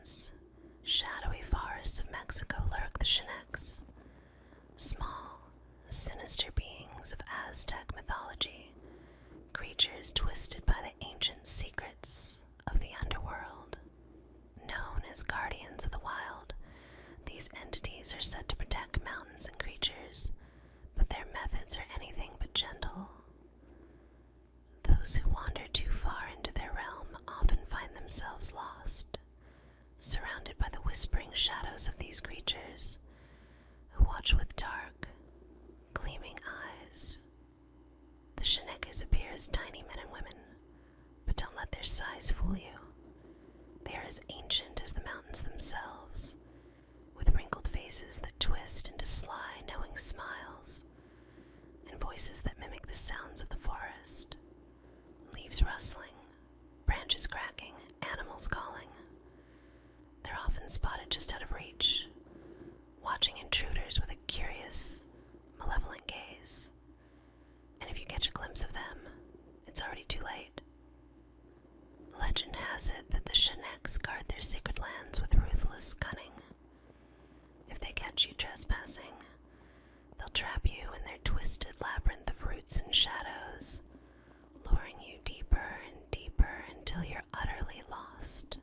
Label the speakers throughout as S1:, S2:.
S1: mountains, shadowy forests of Mexico lurk the Chinex, small, sinister beings of Aztec mythology, creatures twisted by the ancient secrets of the underworld. Known as guardians of the wild, these entities are said to protect mountains and creatures, but their methods are anything but gentle. Those who wander too far into their realm often find themselves lost, surrounded by the whispering shadows of these creatures, who watch with dark, gleaming eyes. The Chineques appear as tiny men and women, but don't let their size fool you. They are as ancient as the mountains themselves, with wrinkled faces that twist into sly, knowing smiles, and voices that mimic the sounds of the forest. Leaves rustling, branches cracking, animals calling. They're often spotted just out of reach, watching intruders with a curious, malevolent gaze. And if you catch a glimpse of them, it's already too late. Legend has it that the Chinex guard their sacred lands with ruthless cunning. If they catch you trespassing, they'll trap you in their twisted labyrinth of roots and shadows, luring you deeper and deeper until you're utterly lost.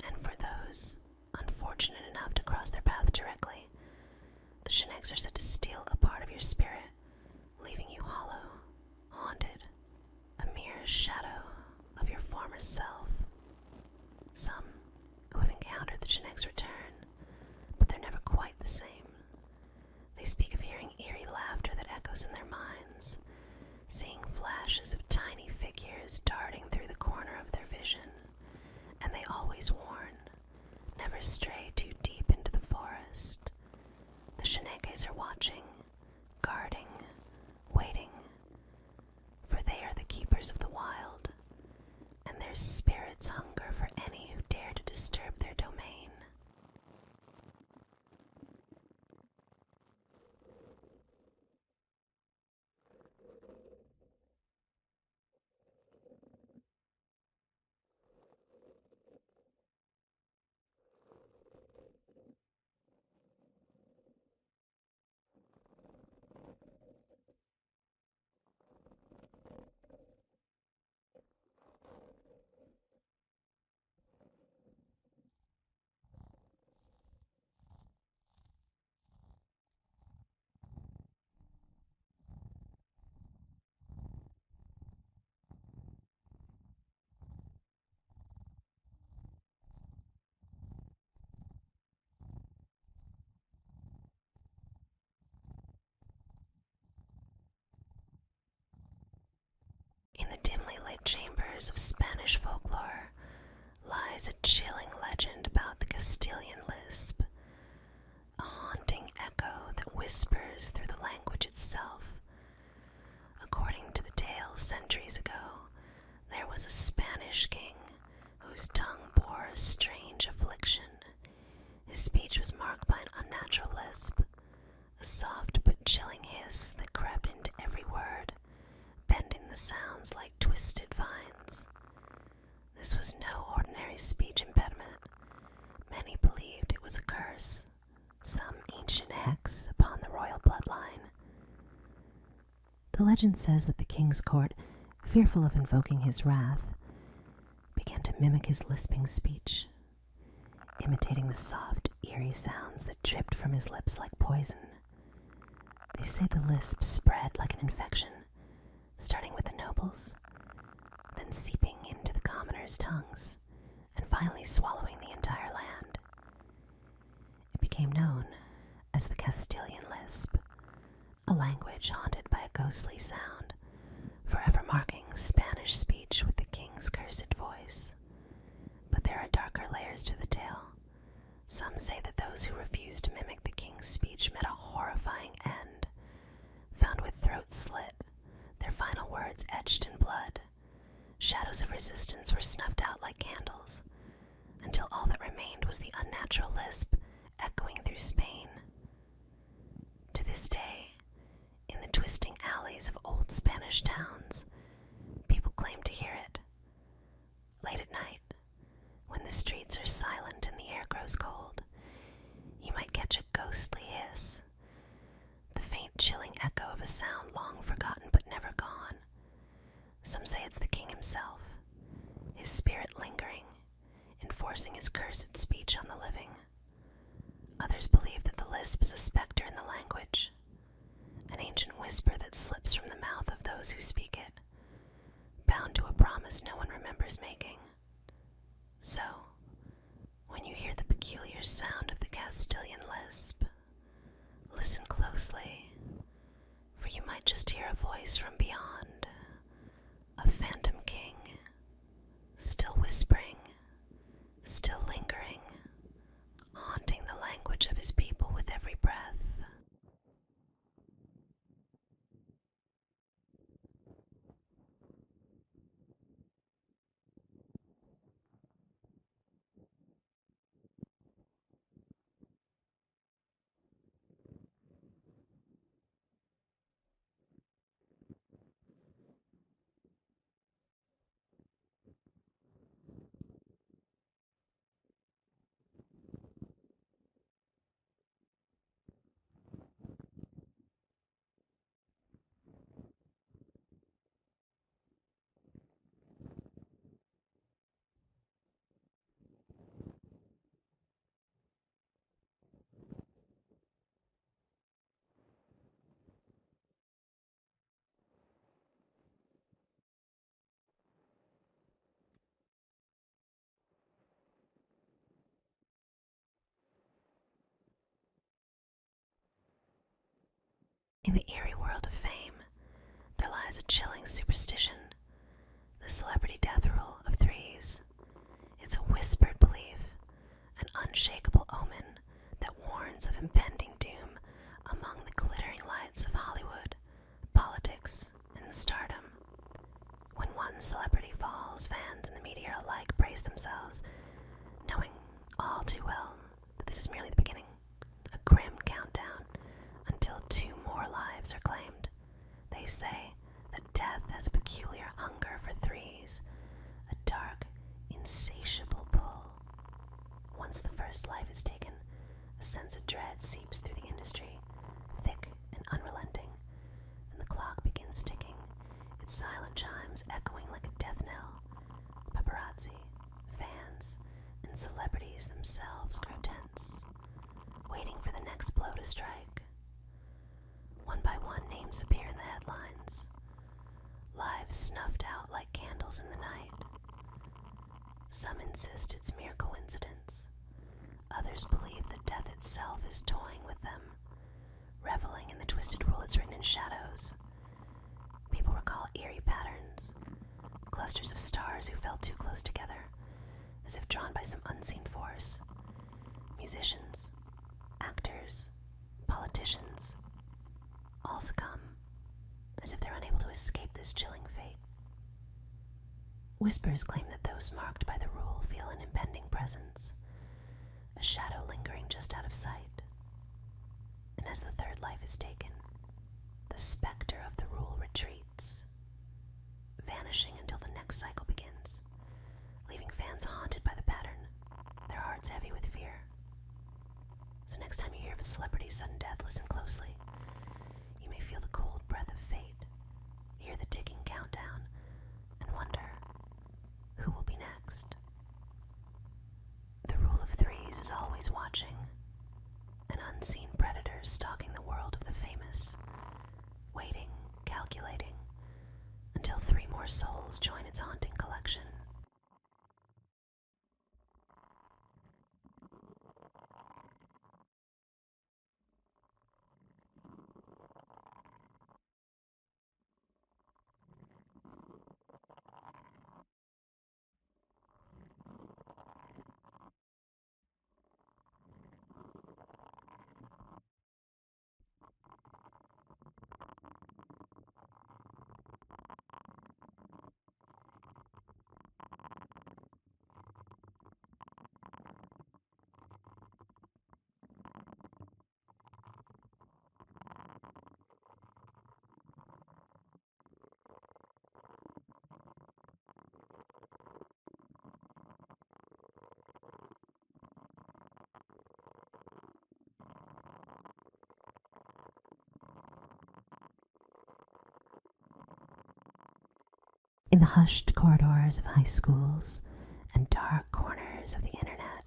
S1: And for those unfortunate enough to cross their path directly, the Chinex are said to steal a part of your spirit, leaving you hollow, haunted, a mere shadow of your former self. Some who have encountered the Chinex return, but they're never quite the same. They speak of hearing eerie laughter that echoes in their minds, seeing flashes of tiny figures darting through the corner of their vision, and they always warn, never stray too deep into the forest. The Chineques are watching, guarding, waiting, for they are the keepers of the wild, and their spirits hunger for any who dare to disturb their domain. In the dimly lit chambers of Spanish folklore lies a chilling legend about the Castilian lisp, a haunting echo that whispers through the language itself. According to the tale, centuries ago, there was a Spanish king whose tongue bore a strange affliction. His speech was marked by an unnatural lisp, a soft but chilling hiss that crept into every word, bending the sounds like twisted vines. This was no ordinary speech impediment. Many believed it was a curse, some ancient hex upon the royal bloodline. The legend says that the king's court, fearful of invoking his wrath, began to mimic his lisping speech, imitating the soft, eerie sounds that dripped from his lips like poison. They say the lisp spread like an infection, starting with the nobles, then seeping into the commoners' tongues, and finally swallowing the entire land. It became known as the Castilian lisp, a language haunted by a ghostly sound, forever marking Spanish speech with the king's cursed voice. But there are darker layers to the tale. Some say that those who refused to mimic the king's speech met a horrifying end, found with throats slit, their final words etched in blood. Shadows of resistance were snuffed out like candles, until all that remained was the unnatural lisp echoing through Spain. To this day, in the twisting alleys of old Spanish towns, people claim to hear it. Late at night, When the streets are silent and the air grows cold, you might catch a ghostly hiss, the faint chilling echo of a sound long forgotten but never gone. Some say it's the king himself, his spirit lingering, enforcing his cursed speech on the living. Others believe that the lisp is a specter in the language, an ancient whisper that slips from the mouth of those who speak it, bound to a promise no one remembers making. So, when you hear the peculiar sound of the Castilian lisp, listen closely, for you might just hear a voice from beyond, a phantom king, still whispering, still lingering, haunting the language of his people with every breath. In the eerie world of fame, there lies a chilling superstition, the celebrity death rule of threes. It's a whispered belief, an unshakable omen that warns of impending doom among the glittering lights of Hollywood, politics, and stardom. When one celebrity falls, fans and the media alike brace themselves, knowing all too well that this is merely the beginning, a grim countdown until two more lives are claimed. They say that death has a peculiar hunger for threes, a dark, insatiable pull. Once the first life is taken, a sense of dread seeps through the industry, thick and unrelenting, and the clock begins ticking, its silent chimes echoing like a death knell. Paparazzi, fans, and celebrities themselves grow tense, waiting for the next blow to strike. One by one, names appear in the headlines, lives snuffed out like candles in the night. Some insist it's mere coincidence. Others believe that death itself is toying with them, reveling in the twisted rule it's written in shadows. People recall eerie patterns, clusters of stars who fell too close together, as if drawn by some unseen force. Musicians, actors, politicians, all succumb, as if they're unable to escape this chilling fate. Whispers claim that those marked by the rule feel an impending presence, a shadow lingering just out of sight. And as the third life is taken, the specter of the rule retreats, vanishing until the next cycle begins, leaving fans haunted by the pattern, their hearts heavy with fear. So next time you hear of a celebrity's sudden death, listen closely. You may feel the cold breath of fate, hear the ticking countdown, and wonder, who will be next? The rule of threes is always watching, an unseen predator stalking the world of the famous, waiting, calculating, until three more souls join its haunting collection. In the hushed corridors of high schools and dark corners of the internet,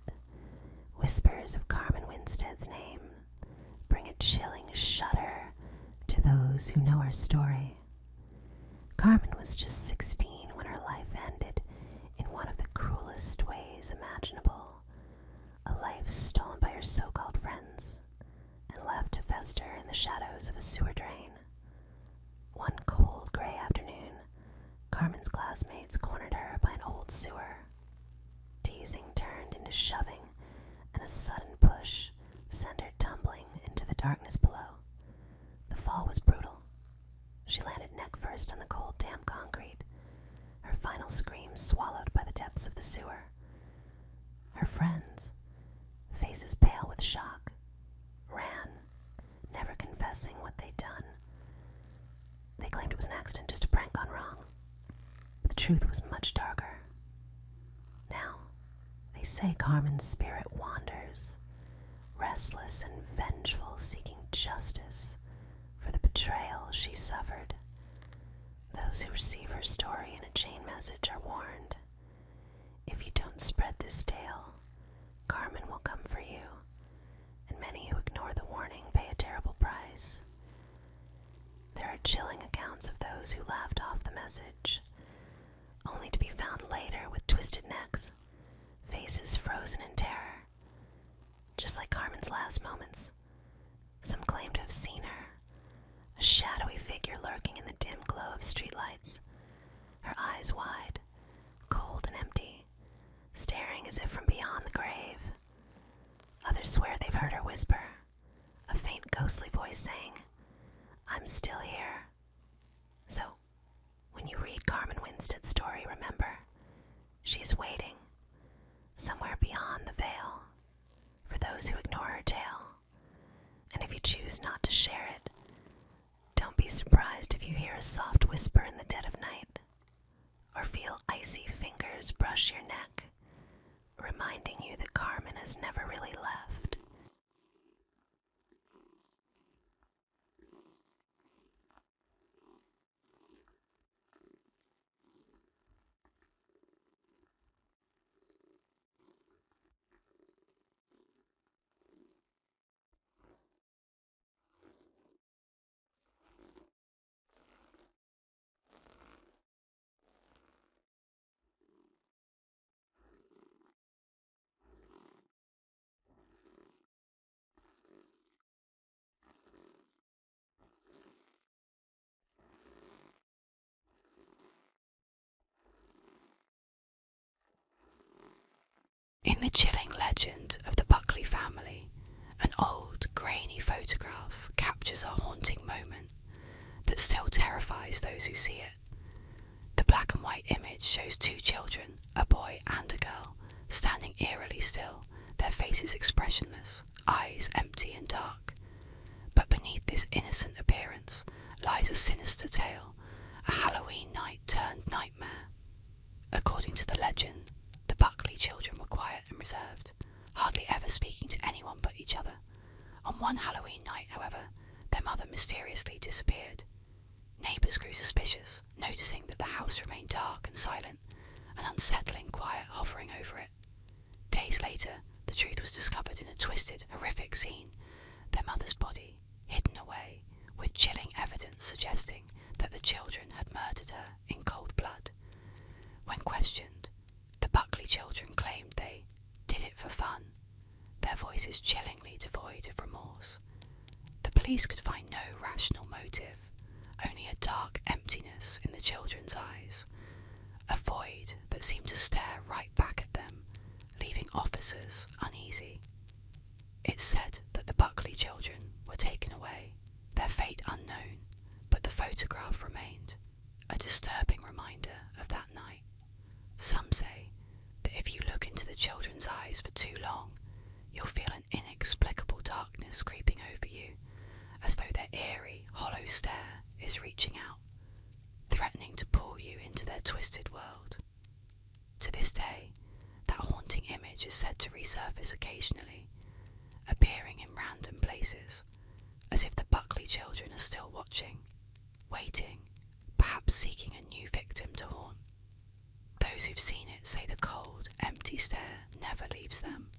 S1: whispers of Carmen Winstead's name bring a chilling shudder to those who know her story. Carmen was just 16 when her life ended in one of the cruelest ways imaginable, a life stolen by her so-called friends and left to fester in the shadows of a sewer drain. One cold gray afternoon, Carmen's classmates cornered her by an old sewer. Teasing turned into shoving, and a sudden push sent her tumbling into the darkness below. The fall was brutal. She landed neck first on the cold, damp concrete, her final scream swallowed by the depths of the sewer. Her friends, faces pale with shock, ran, never confessing what they'd done. They claimed it was an accident, just a prank gone wrong. But the truth was much darker. Now, they say Carmen's spirit wanders, restless and vengeful, seeking justice for the betrayal she suffered. Those who receive her story in a chain message are warned. If you don't spread this tale, Carmen will come for you, and many who ignore the warning pay a terrible price. There are chilling accounts of those who laughed off the message, only to be found later with twisted necks, faces frozen in terror. Just like Carmen's last moments, some claim to have seen her, a shadowy figure lurking in the dim glow of streetlights, her eyes wide, cold and empty, staring as if from beyond the grave. Others swear they've heard her whisper, a faint ghostly voice saying, "I'm still here." So, when you read Carmen Winstead's story, remember, she's waiting, somewhere beyond the veil, for those who ignore her tale. And if you choose not to share it, don't be surprised if you hear a soft whisper in the dead of night, or feel icy fingers brush your neck, reminding you that Carmen has never really left.
S2: In the chilling legend of the Buckley family, an old, grainy photograph captures a haunting moment that still terrifies those who see it. The black and white image shows two children, a boy and a girl, standing eerily still, their faces expressionless, eyes empty and dark. But beneath this innocent appearance lies a sinister tale, a Halloween night turned nightmare. According to the legend, the Buckley children were quiet and reserved, hardly ever speaking to anyone but each other. On one Halloween night, however, their mother mysteriously disappeared. Neighbours grew suspicious, noticing that the house remained dark and silent, an unsettling quiet hovering over it. Days later, the truth was discovered in a twisted, horrific scene, their mother's body hidden away, with chilling evidence suggesting that the children had murdered her in cold blood. When questioned, the Buckley children claimed they did it for fun, their voices chillingly devoid of remorse. The police could find no rational motive, only a dark emptiness in the children's eyes, a void that seemed to stare right back at them, leaving officers uneasy. It's said that the Buckley children were taken away, their fate unknown, but the photograph remained, a disturbing reminder of that night. Some say that if you look into the children's eyes for too long, you'll feel an inexplicable darkness creeping over you, as though their eerie, hollow stare is reaching out, threatening to pull you into their twisted world. To this day, that haunting image is said to resurface occasionally, appearing in random places, as if the Buckley children are still watching, waiting, perhaps seeking a new victim to haunt. Those who've seen it say the cold, empty stare never leaves them,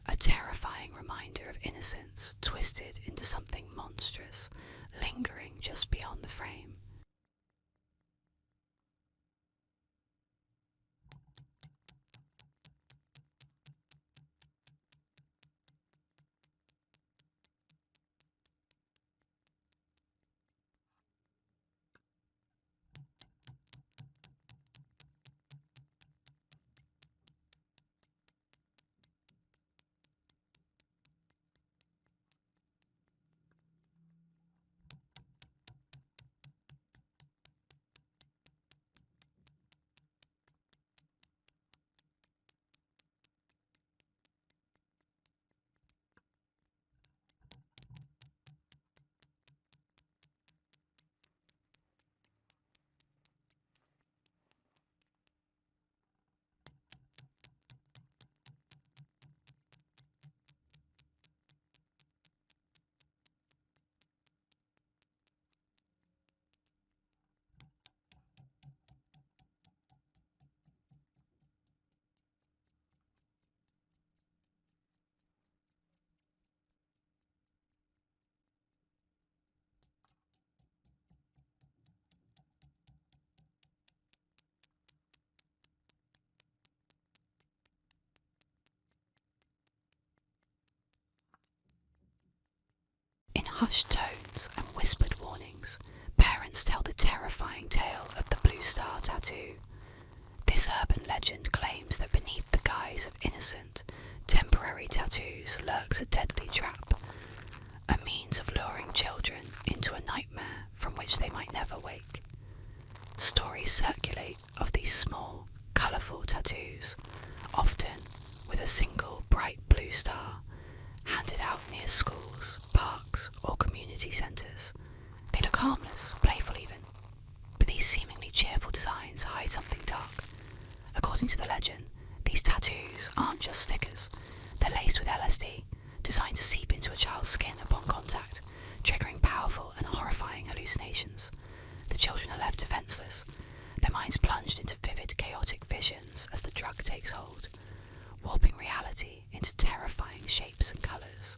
S2: a terrifying reminder of innocence twisted into something monstrous, lingering just beyond the frame. In hushed tones and whispered warnings, parents tell the terrifying tale of the blue star tattoo. This urban legend claims that beneath the guise of innocent, temporary tattoos lurks a deadly trap, a means of luring children into a nightmare from which they might never wake. Stories circulate of these small, colourful tattoos, often with a single bright blue star, handed out near schools, parks, or community centres. They look harmless, playful even, but these seemingly cheerful designs hide something dark. According to the legend, these tattoos aren't just stickers. They're laced with LSD, designed to seep into a child's skin upon contact, triggering powerful and horrifying hallucinations. The children are left defenceless, their minds plunged into vivid, chaotic visions as the drug takes hold, warping reality into terrifying shapes and colours.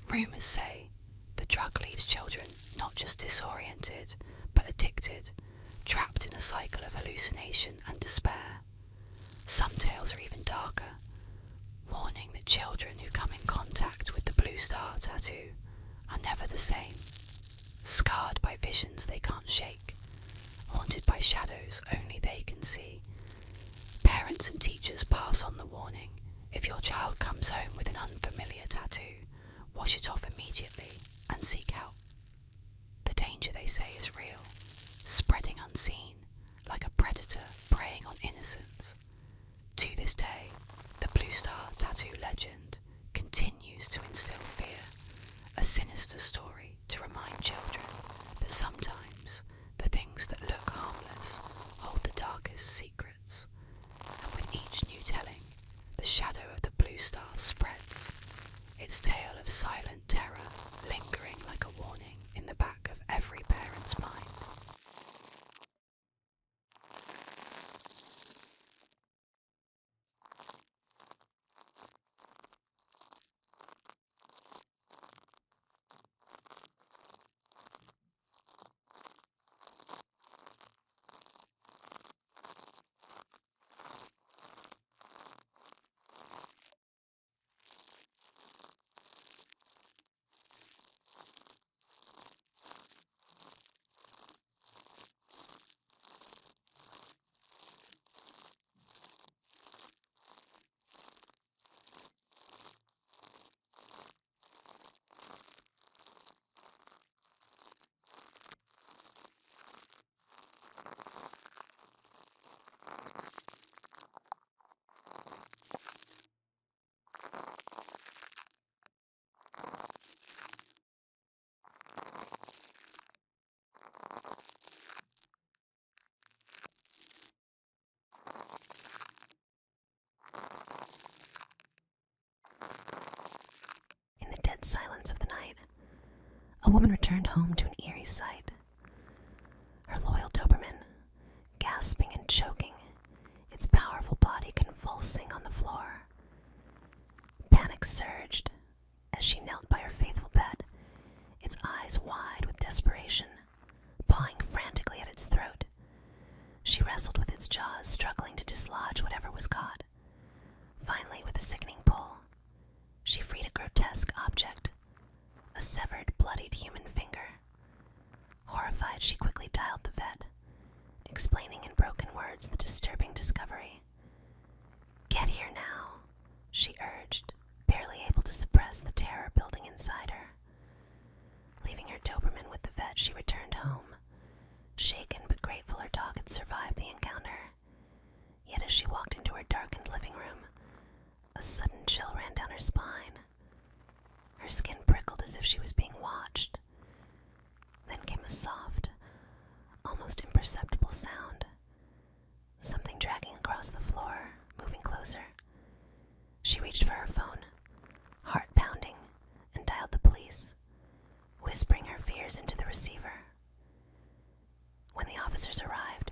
S2: Rumours say the drug leaves children not just disoriented, but addicted, trapped in a cycle of hallucination and despair. Some tales are even darker, warning that children who come in contact with the blue star tattoo are never the same, scarred by visions they can't shake, haunted by shadows only they can see. Parents and teachers pass on the warning: if your child comes home with an unfamiliar tattoo, wash it off immediately and seek help. The danger, they say, is real, spreading unseen, like a predator preying on innocence. To this day, the blue star tattoo legend continues to instill fear, a sinister story to remind children that sometimes the things that look harmless hold the darkest secrets. And with each new telling, the shadow of the blue star spreads, its tale of silent terror lingering like a warning in the back of every parent's mind.
S1: In the dead silence of the night, a woman returned home to an eerie sight. Her loyal Doberman convulsing on the floor. Panic surged as she knelt by her faithful pet, its eyes wide with desperation, pawing frantically at its throat. She wrestled with its jaws, struggling to dislodge whatever was caught. Finally, with a sickening pull, she freed a grotesque object, a severed, bloodied human finger. Horrified, she quickly dialed the vet, explaining in broken words the disturbing discovery. "Get here now," she urged, barely able to suppress the terror building inside her. Leaving her Doberman with the vet, she returned home, shaken but grateful her dog had survived the encounter. Yet as she walked into her darkened living room, a sudden chill ran down her spine. Her skin prickled as if she was being watched. Then came a soft, almost imperceptible sound. Something dragging across the floor, moving closer. She reached for her phone, heart pounding, and dialed the police, whispering her fears into the receiver. When the officers arrived,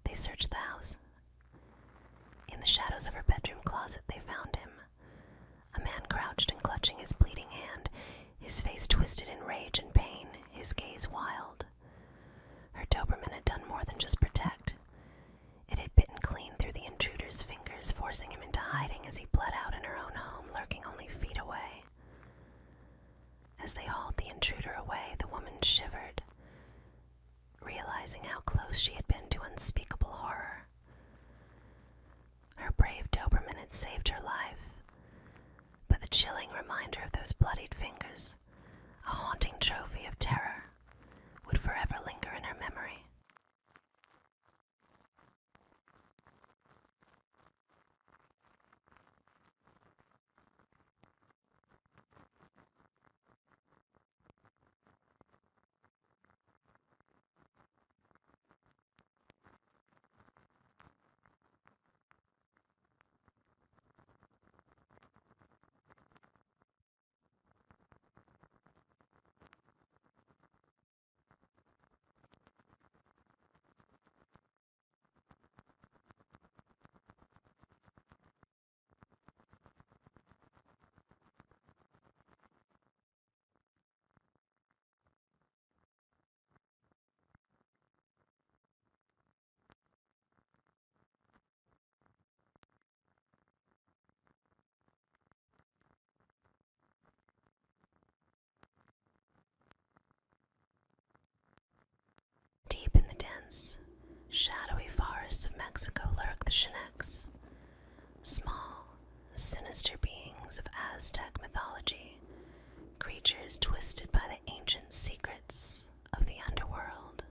S1: they searched the house. In the shadows of her bedroom closet, they found him, a man crouched and clutching his bleeding hand, his face twisted in rage and pain, his gaze wild. Her Doberman had done more than just protect. It had bitten clean through the intruder's fingers, forcing him into hiding as he bled out in her own home, lurking only feet away. As they hauled the intruder away, the woman shivered, realizing how close she had been to unspeakable horror. Her brave Doberman had saved her life, but the chilling reminder of those bloodied fingers, a haunting trophy of terror, would forever linger in her memory. Deep in the dense, shadowy forests of Mexico lurk the Chinex, small, sinister beings of Aztec mythology, creatures twisted by the ancient secrets of the underworld.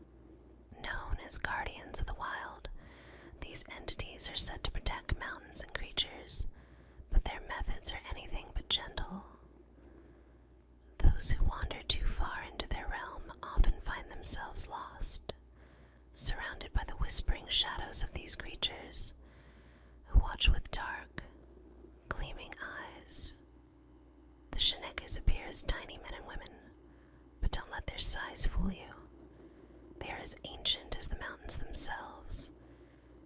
S1: Known as guardians of the wild, these entities are said to protect mountains and creatures, but their methods are anything but gentle. Those who wander too far into their realm often find themselves lost, surrounded by the whispering shadows of these creatures, who watch with dark, gleaming eyes. The Shinekes appear as tiny men and women, but don't let their size fool you. They are as ancient as the mountains themselves,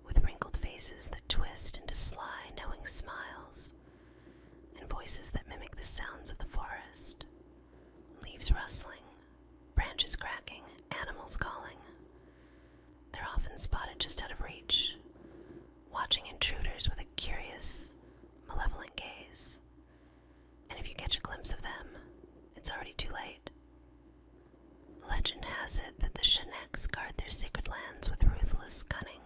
S1: with wrinkled faces that twist into sly, knowing smiles, and voices that mimic the sounds of the forest. Leaves rustling, branches cracking, animals calling. They're often spotted just out of reach, watching intruders with a curious, malevolent gaze. And if you catch a glimpse of them, it's already too late. Legend has it that the Chinex guard their sacred lands with ruthless cunning.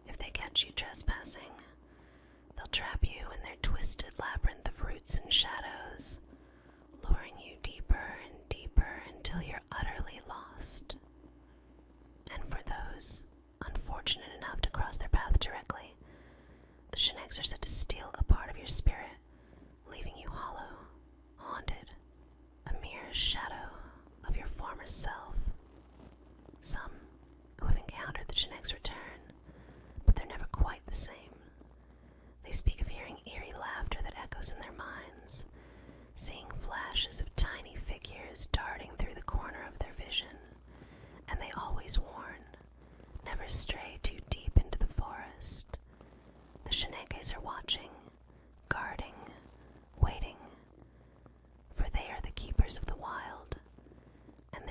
S1: If they catch you trespassing, they'll trap you in their twisted labyrinth of roots and shadows, luring you deeper and deeper until you're utterly lost. And for those unfortunate enough to cross their path directly, the Chinex are said to steal a part of your spirit, leaving you hollow, haunted, a mere shadow of your former self. Some who have encountered the Chinex return, but they're never quite the same. They speak of hearing eerie laughter that echoes in their minds, seeing flashes of tiny figures darting through the corner of their vision, and they always warn, never stray too deep into the forest. The Chinex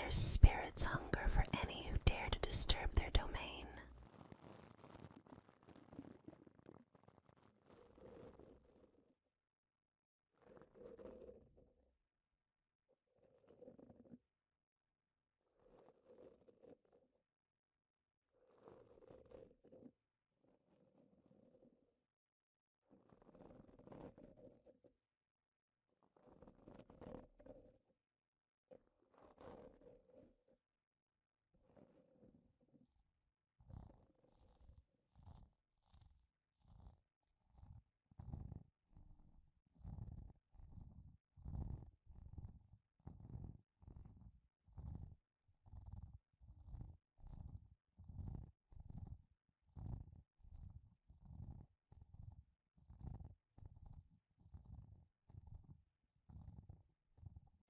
S1: their spirits hunger for any who dare to disturb their domain.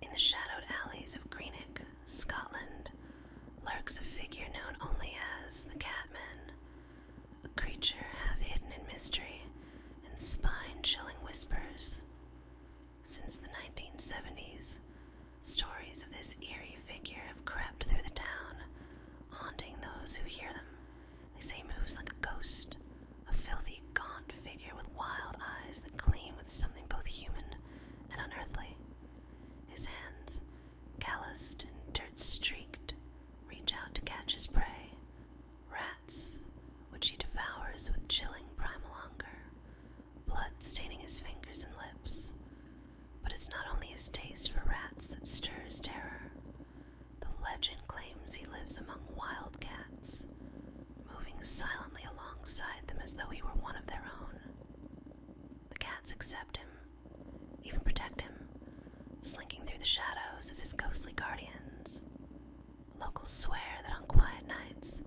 S1: In the shadowed alleys of Greenock, Scotland, lurks a figure known only as the Catman, a creature half hidden in mystery and spine-chilling whispers. Since the 1970s, stories of this eerie figure have crept through the town, haunting those who hear them. They say he moves like a ghost, a filthy, gaunt figure with wild eyes that gleam with something both human and unearthly. His hands, calloused and dirt-streaked, reach out to catch his prey, rats, which he devours with chilling primal hunger, blood staining his fingers and lips. But it's not only his taste for rats that stirs terror. The legend claims he lives among wild cats, moving silently alongside them as though he were one of their own. The cats accept him, even protect him, slinking through the shadows as his ghostly guardians. Locals swear that on quiet nights,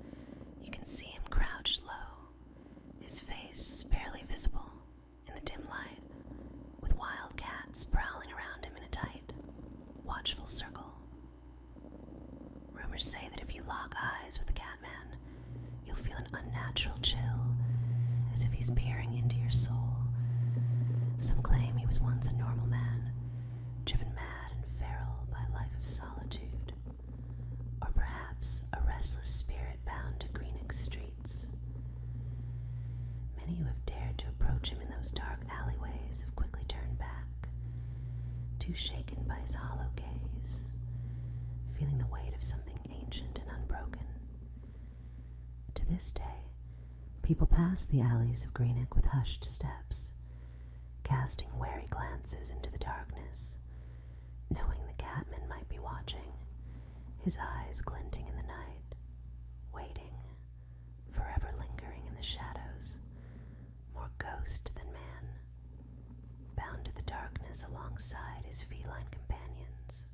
S1: you can see him crouched low, his face barely visible in the dim light, with wild cats prowling around him in a tight, watchful circle. Rumors say that if you lock eyes with the Catman, you'll feel an unnatural chill, as if he's peering into your soul. Some claim he was once a normal man, driven mad and feral by a life of solitude, or perhaps a restless spirit bound to Greenock streets. Many who have dared to approach him in those dark alleyways have quickly turned back, too shaken by his hollow gaze, feeling the weight of something ancient and unbroken. To this day, people pass the alleys of Greenock with hushed steps, casting wary glances into the darkness, knowing the Catman might be watching, his eyes glinting in the night, waiting, forever lingering in the shadows, more ghost than man, bound to the darkness alongside his feline companions.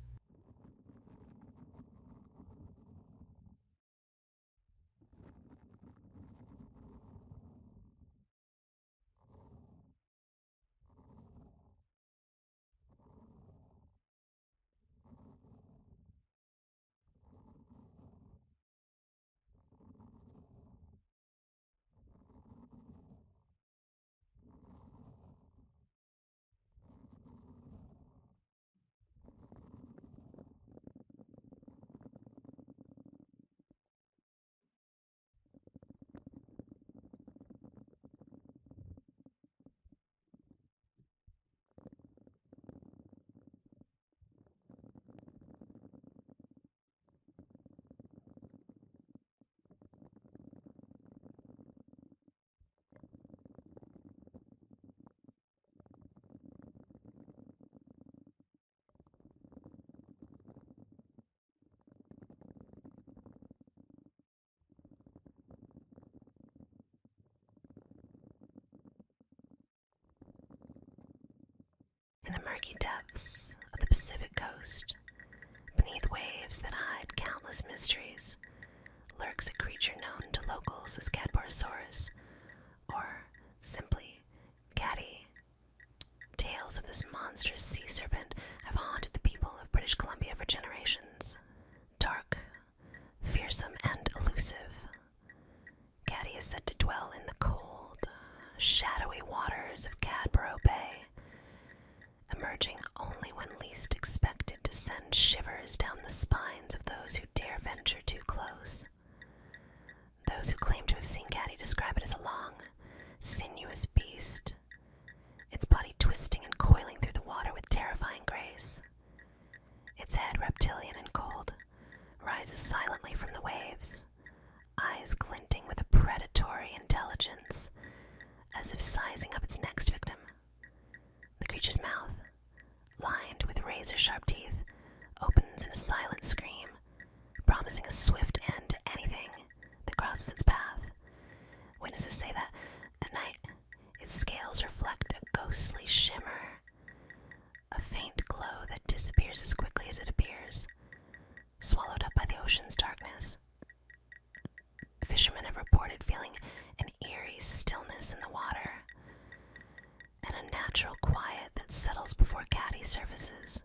S1: In the murky depths of the Pacific coast, beneath waves that hide countless mysteries, lurks a creature known to locals as Cadborosaurus, or simply Caddy. Tales of this monstrous sea serpent have haunted the people of British Columbia for generations. Dark, fearsome, and elusive, Caddy is said to dwell in the cold, shadowy waters of Cadboro Bay, emerging only when least expected to send shivers down the spines of those who dare venture too close. Those who claim to have seen Caddy describe it as a long, sinuous beast, its body twisting and coiling through the water with terrifying grace. Its head, reptilian and cold, rises silently from the waves, eyes glinting with a predatory intelligence, as if sizing up its next victim. The creature's mouth, lined with razor-sharp teeth, opens in a silent scream, promising a swift end to anything that crosses its path. Witnesses say that, at night, its scales reflect a ghostly shimmer, a faint glow that disappears as quickly as it appears, swallowed up by the ocean's darkness. Fishermen have reported feeling an eerie stillness in the water, and a natural quiet that settles before Caddy surfaces.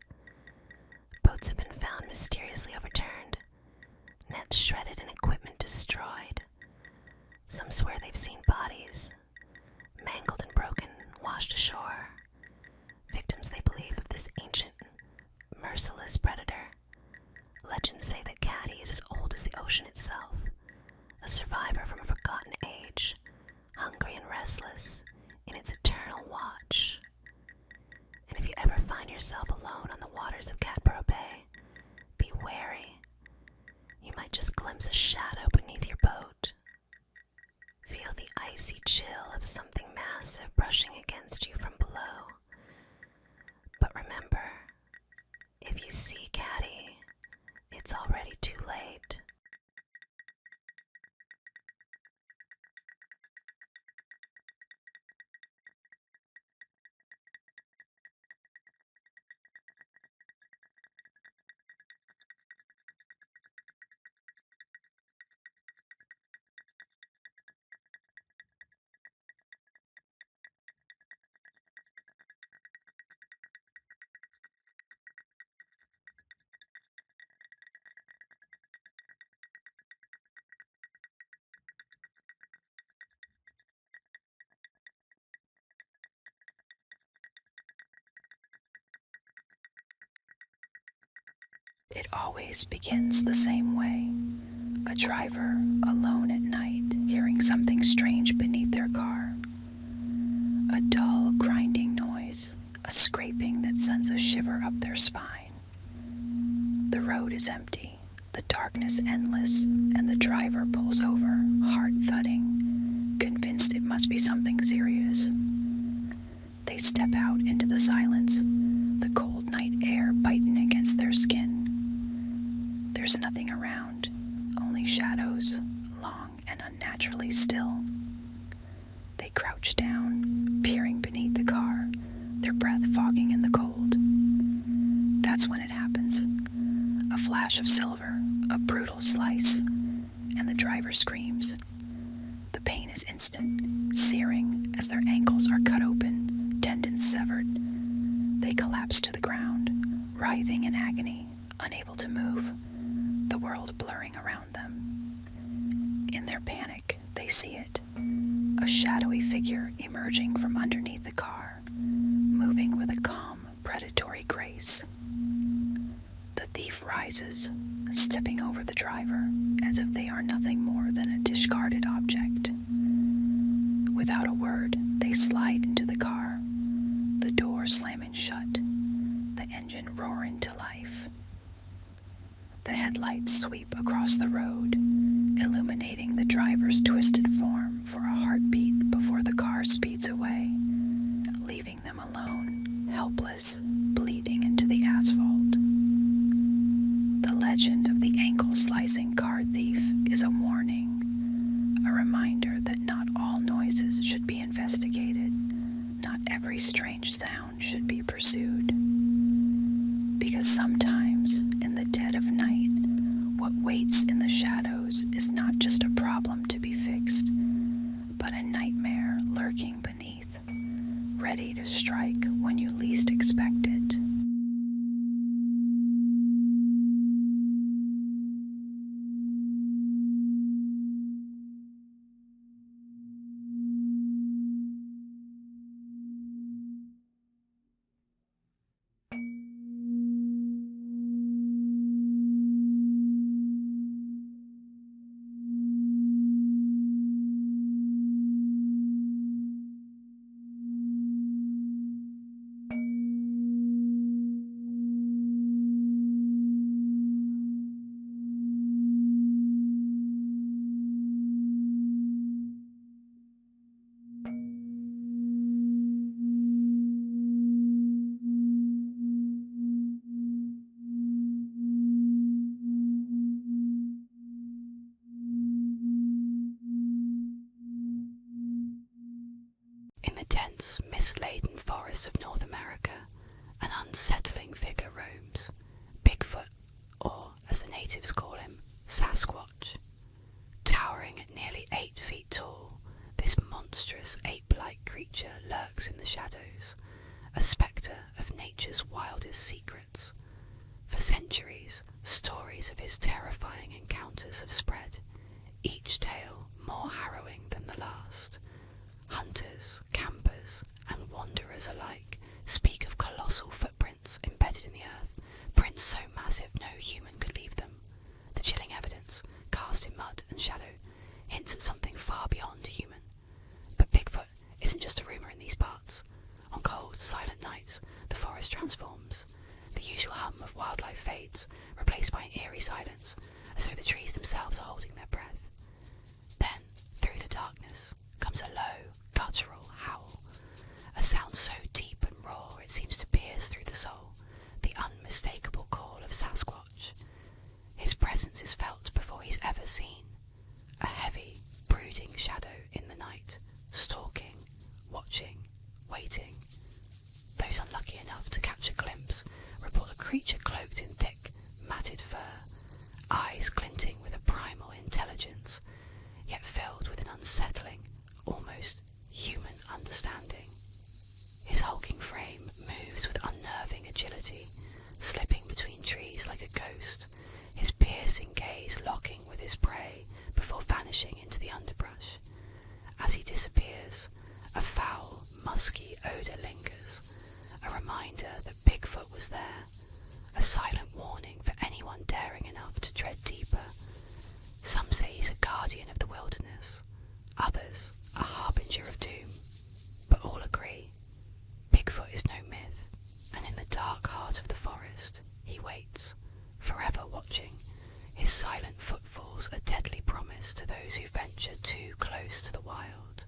S1: Boats have been found mysteriously overturned, nets shredded and equipment destroyed. Some swear they've seen bodies, mangled and broken, washed ashore, victims they believe of this ancient, merciless predator. Legends say that Caddy is as old as the ocean itself, a survivor from a forgotten age, hungry and restless in its eternal watch. And if you ever find yourself alone on the waters of Catborough Bay, be wary. You might just glimpse a shadow beneath your boat. Feel the icy chill of something massive brushing against you from below. But remember, if you see Caddy, it's already too late.
S2: It always begins the same way. A driver alone at night, hearing something strange beneath their car. A dull, grinding noise, a scraping that sends a shiver up their spine. The road is empty, the darkness endless, and the driver pulls over, heart thudding, convinced it must be something serious. They step out into the silence, the cold night air biting against their skin. There's nothing around, only shadows, long and unnaturally still. They crouch down, peering beneath the car, their breath fogging in the cold. That's when it happens. A flash of silver, a brutal slice, and the driver screams. The pain is instant, searing as their ankles are cut open, tendons severed. They collapse to the ground, writhing in agony, unable to move, the world blurring around them. In their panic, they see it, a shadowy figure emerging from underneath the car, moving with a calm, predatory grace. The thief rises, stepping over the driver as if they are nothing more than a discarded object. Without a word, they slide into the car, the door slamming shut, the engine roaring to life. The headlights sweep across the road, illuminating the driver's twisted form for a heartbeat before the car speeds away, leaving them alone, helpless, bleeding into the asphalt. The legend of the ankle-slicing car thief is a warning, a reminder that not all noises should be investigated, not every strange sound should be pursued. Because sometimes, in the dead of night, what waits in the shadows is not just a problem to be fixed, but a nightmare lurking beneath, ready to strike when you least expect it. dense, mist-laden forests of North America, an unsettling figure roams, Bigfoot, or as the natives call him, Sasquatch. Towering at nearly 8 feet tall, this monstrous ape-like creature lurks in the shadows, a spectre of nature's wildest secrets. For centuries, stories of his terrifying encounters have spread, each tale more harrowing than the last. Hunters, campers, and wanderers alike speak of colossal footprints embedded in the earth, prints so massive no human could leave them. The chilling evidence, cast in mud and shadow, hints at something far beyond human. But Bigfoot isn't just a rumour in these parts. On cold, silent nights, the forest transforms. The usual hum of wildlife fades, replaced by an eerie silence, as though the trees themselves are holding their breath. Then, through the darkness, comes a low, guttural howl, a sound so deep and raw it seems to pierce through the soul, the unmistakable call of Sasquatch. His presence is felt before he's ever seen, a heavy, brooding shadow in the night, stalking, watching, waiting. Those unlucky enough to catch a glimpse report a creature cloaked in thick, matted fur, eyes glinting with a primal intelligence, yet filled with an unsettling, almost human understanding. His hulking frame moves with unnerving agility, slipping between trees like a ghost, his piercing gaze locking with his prey before vanishing into the underbrush. As he disappears, a foul, musky odour lingers, a reminder that Bigfoot was there, a silent warning for anyone daring enough to tread deeper. Some say he's a guardian of the wilderness, others a harbinger of doom, but all agree, Bigfoot is no myth, and in the dark heart of the forest, he waits, forever watching, his silent footfalls a deadly promise to those who venture too close to the wild.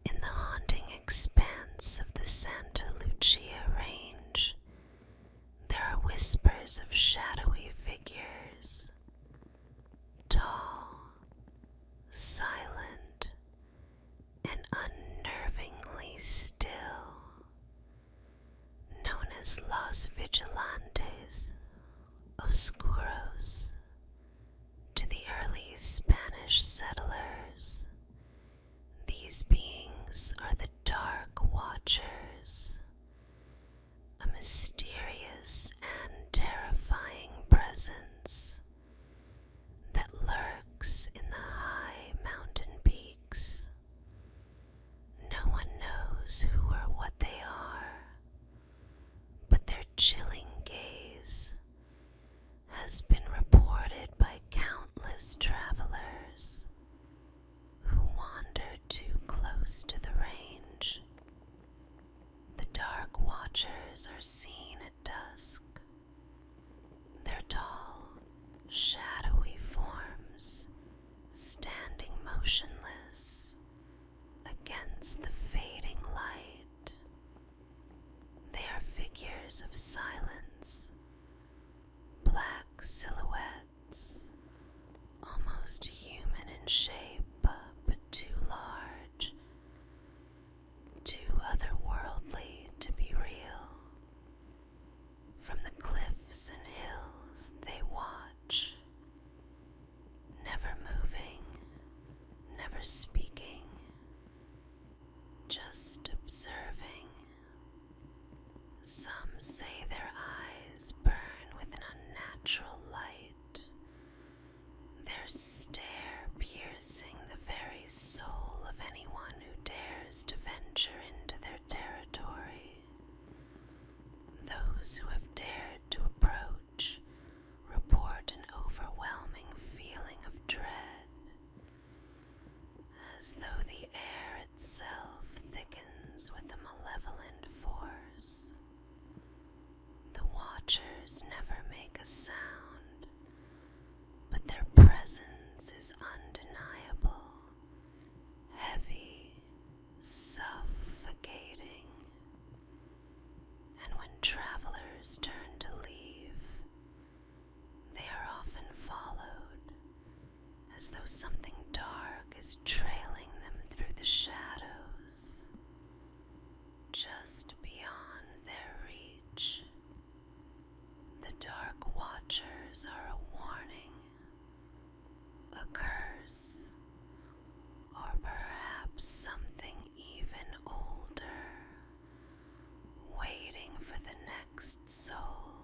S1: In the haunting expanse of the Santa Lucia Range, there are whispers of shadowy figures, tall, silent, and unnervingly still, known as Los Vigilantes Oscuros to the early Spanish settlers. These beings are the Dark Watchers, a mysterious and terrifying presence that lurks in the high mountain peaks. No one knows who or what they are, but their chilling gaze has been reported by countless travelers who wander too close to the range. The Dark Watchers are seen at dusk. Their tall, shadowy forms standing motionless against the fading light. They are figures of silence, black silhouettes, almost human in shape, but too large, too otherworldly to be real. From the cliffs and hills they watch, never moving, never speaking, just observing. Some say their eyes watchers never make a sound, but their presence is undeniable, heavy, suffocating. And when travelers turn to leave, they are often followed, as though something dark is trailing them through the shadows, just beyond their reach. The dark watchers are a warning, a curse, or perhaps something even older, waiting for the next soul